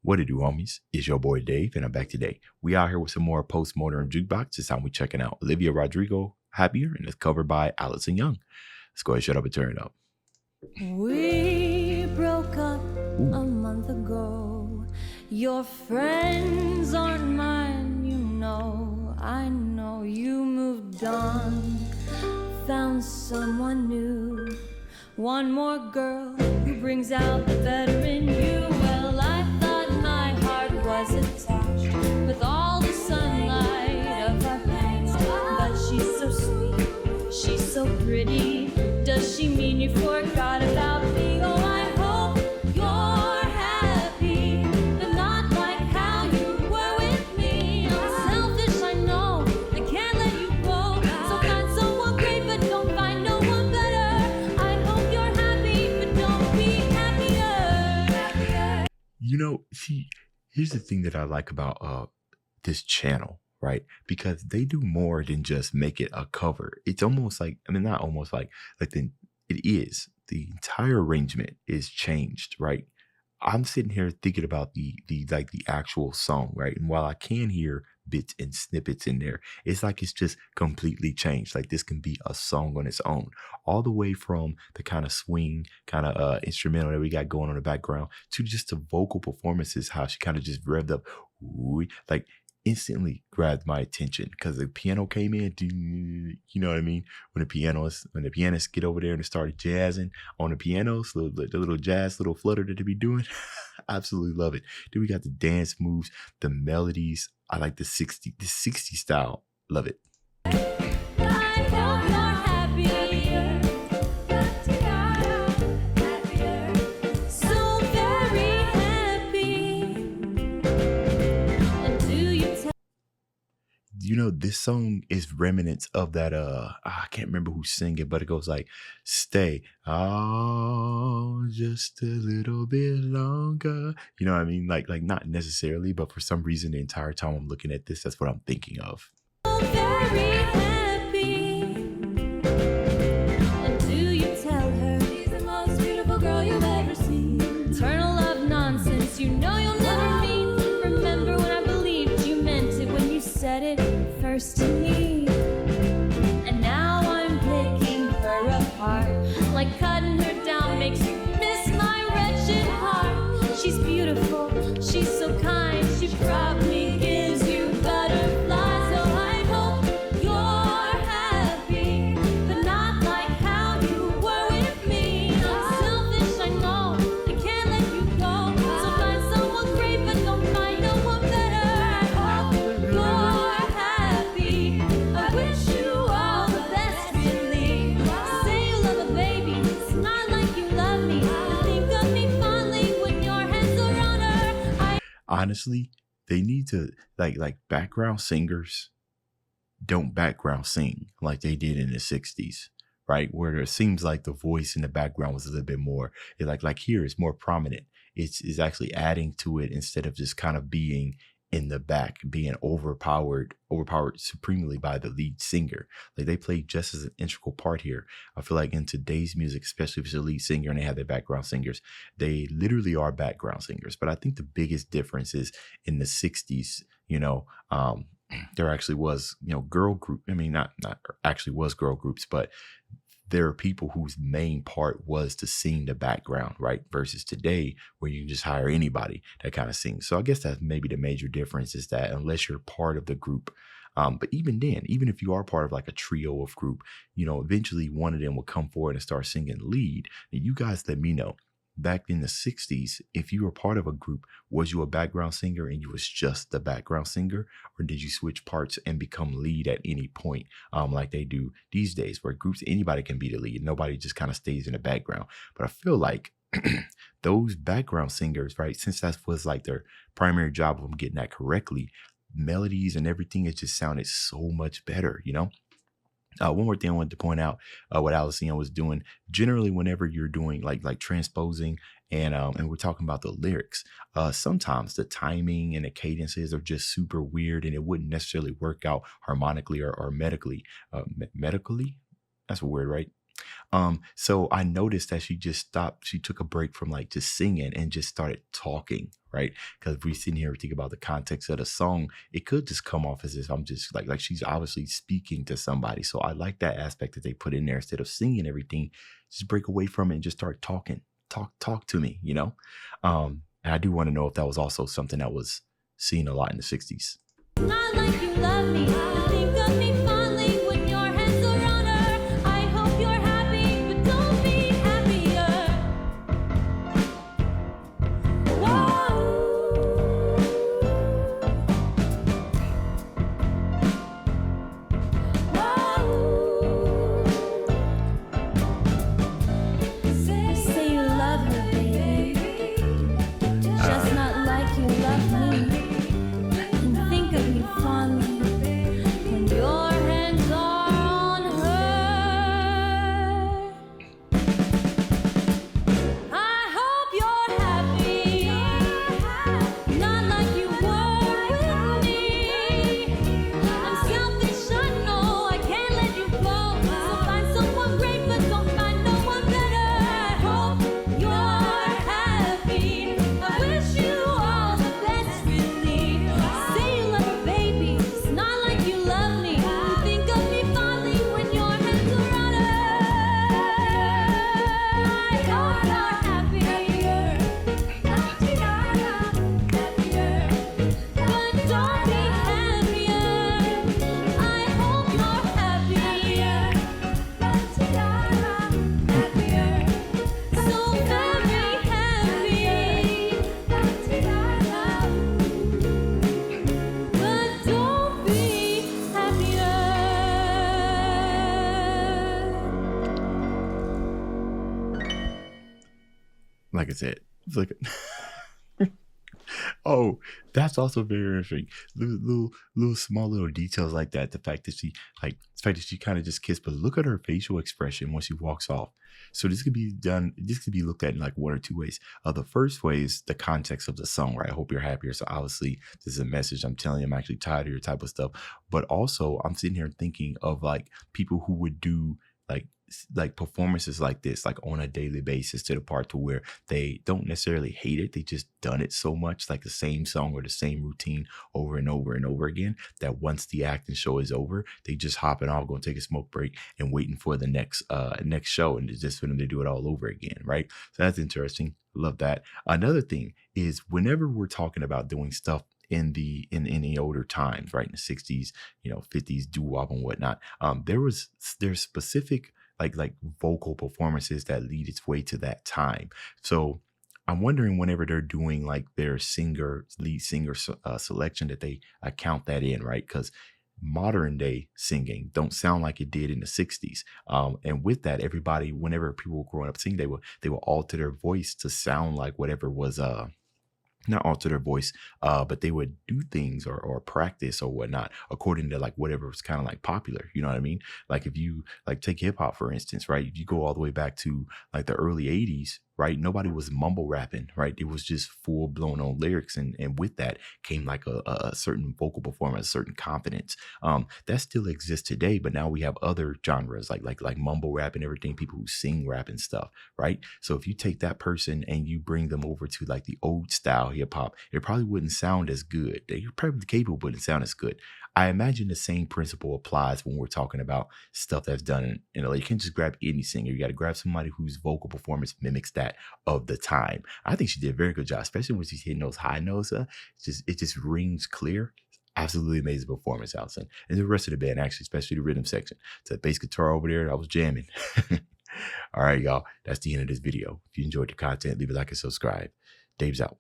What it do, homies? It's your boy Dave, and I'm back today. We out here with some more postmodern jukebox. This time we checking out Olivia Rodrigo Happier, and it's covered by Allison Young. Let's go ahead, shut up, and turn it up. We broke up a month ago. Your friends aren't mine, you know. I know you moved on, found someone new. One more girl who brings out the better in you. Well, I thought my heart was attached with all the sunlight of our past. But she's so sweet, she's so pretty. Does she mean you forgot about me? Oh, I hope you're happy, but not like how you were with me. I'm selfish, I know, I can't let you go. So find someone great, but don't find no one better. I hope you're happy, but don't be happier. See, here's the thing that I like about this channel, right? Because they do more than just make it a cover. It's almost like, not almost like the entire arrangement is changed, right? I'm sitting here thinking about the actual song, right? And while I can hear bits and snippets in there, it's like it's just completely changed. Like this can be a song on its own, all the way from the kind of swing, kind of instrumental that we got going on in the background to just the vocal performances, how she kind of just revved up, like instantly grabbed my attention because the piano came in. You know what I mean? When the pianists get over there and start jazzing on the pianos, the little jazz, little flutter that they be doing. Absolutely love it. Then we got the dance moves, the melodies. I like the 60 style. Love it. This song is remnants of that I can't remember who's singing, but it goes like, stay just a little bit longer. You know what I mean? Like not necessarily, but for some reason the entire time I'm looking at this, that's what I'm thinking of. Very happy. And do you tell her she's the most beautiful girl you've ever seen? Eternal love nonsense, you know you'll never mean. Remember when I believed you meant it when you said it first to me. And now I'm picking her apart, like cutting her down makes you miss my wretched heart. She's beautiful, she's so kind, she probably gives you butterflies. So I hope you're happy, but not like how you were with me. I'm selfish, I know, I can't let you go. So find someone great, but don't find no one better. I hope you're happy, I wish you all the best, really. Say you love a baby, it's not like you love me. Think of me fondly when your hands are on her. Honestly, they need to like background singers don't background sing like they did in the 60s, right? Where it seems like the voice in the background was a little bit more like here it's more prominent. It's actually adding to it instead of just kind of being in the back, being overpowered supremely by the lead singer. Like they play just as an integral part here. I feel like in today's music, especially if it's a lead singer and they have their background singers, they literally are background singers. But I think the biggest difference is in the 60s, there actually was, girl group. Not actually was girl groups, but there are people whose main part was to sing the background, right? Versus today, where you can just hire anybody that kind of sings. So I guess that's maybe the major difference is that unless you're part of the group, but even then, even if you are part of like a trio of group, eventually one of them will come forward and start singing lead. And you guys let me know. Back in the 60s, if you were part of a group, was you a background singer and you was just the background singer, or did you switch parts and become lead at any point, like they do these days, where groups, anybody can be the lead, nobody just kind of stays in the background. But I feel like those background singers, right, since that was like their primary job, of them getting that correctly, melodies and everything, it just sounded so much better, One more thing I wanted to point out, what Allison was doing. Generally, whenever you're doing like transposing and we're talking about the lyrics, sometimes the timing and the cadences are just super weird, and it wouldn't necessarily work out harmonically or medically. Medically, that's a word, right? So I noticed that she just stopped. She took a break from like just singing and just started talking, right? Because if we sit here and think about the context of the song, it could just come off as if I'm just like she's obviously speaking to somebody. So I like that aspect that they put in there instead of singing everything, just break away from it and just start talking. Talk to me, you know? And I do want to know if that was also something that was seen a lot in the 60s. Not like you love me. Think of me fondly when your hands are on her. I hope you're happy, but don't be happier. Whoa. Whoa. Say you love her, baby. Just not like you love me. And think of me fondly when your hands are on her. I hope you're happy, not like you were with me. I'm selfish, I know, I can't let you go. So find someone great, but don't find no one better. I hope you're happy. I wish you all the best, really. Say you love her, baby. It's not like you love me. Think of me fondly when your hands are on her. I hope you're happier. Happier. But don't be happier. I hope you're happier. Happier. So very happy. But don't be happier. Like I said, it's like oh, that's also very interesting. Little small little details like that. The fact that she kind of just kissed, but look at her facial expression when she walks off. So this could be done. This could be looked at in like one or two ways. The first way is the context of the song, right? I hope you're happier. So obviously, this is a message. I'm telling you, I'm actually tired of your type of stuff. But also, I'm sitting here thinking of like people who would do like performances like this, like on a daily basis, to the part to where they don't necessarily hate it. They just done it so much, like the same song or the same routine over and over and over again, that once the acting show is over, they just hopping off, going to take a smoke break and waiting for the next show. And it's just for them to do it all over again. Right. So that's interesting. Love that. Another thing is whenever we're talking about doing stuff in the older times, right, in the 60s, 50s, doo-wop and whatnot, there's specific like vocal performances that lead its way to that time. So I'm wondering whenever they're doing like their lead singer selection, that they account that in, right? Because modern day singing don't sound like it did in the 60s. And with that, everybody, whenever people were growing up singing, they will alter their voice to sound like whatever was not alter their voice, but they would do things or practice or whatnot according to like whatever was kind of like popular. You know what I mean? Like if you like take hip hop, for instance, right? If you go all the way back to like the early 80s, right? Nobody was mumble rapping, right? It was just full blown on lyrics. And with that came like a certain vocal performance, a certain confidence. That still exists today, but now we have other genres like mumble rap and everything, people who sing rap and stuff, right? So if you take that person and you bring them over to like the old style hip hop, it probably wouldn't sound as good. They're probably capable, but wouldn't sound as good. I imagine the same principle applies when we're talking about stuff that's done in you can't just grab any singer. You got to grab somebody whose vocal performance mimics that of the time. I think she did a very good job, especially when she's hitting those high notes. It just rings clear. Absolutely amazing performance, Allison. And the rest of the band, actually, especially the rhythm section. So the bass guitar over there, I was jamming. All right, y'all. That's the end of this video. If you enjoyed the content, leave a like and subscribe. Dave's out.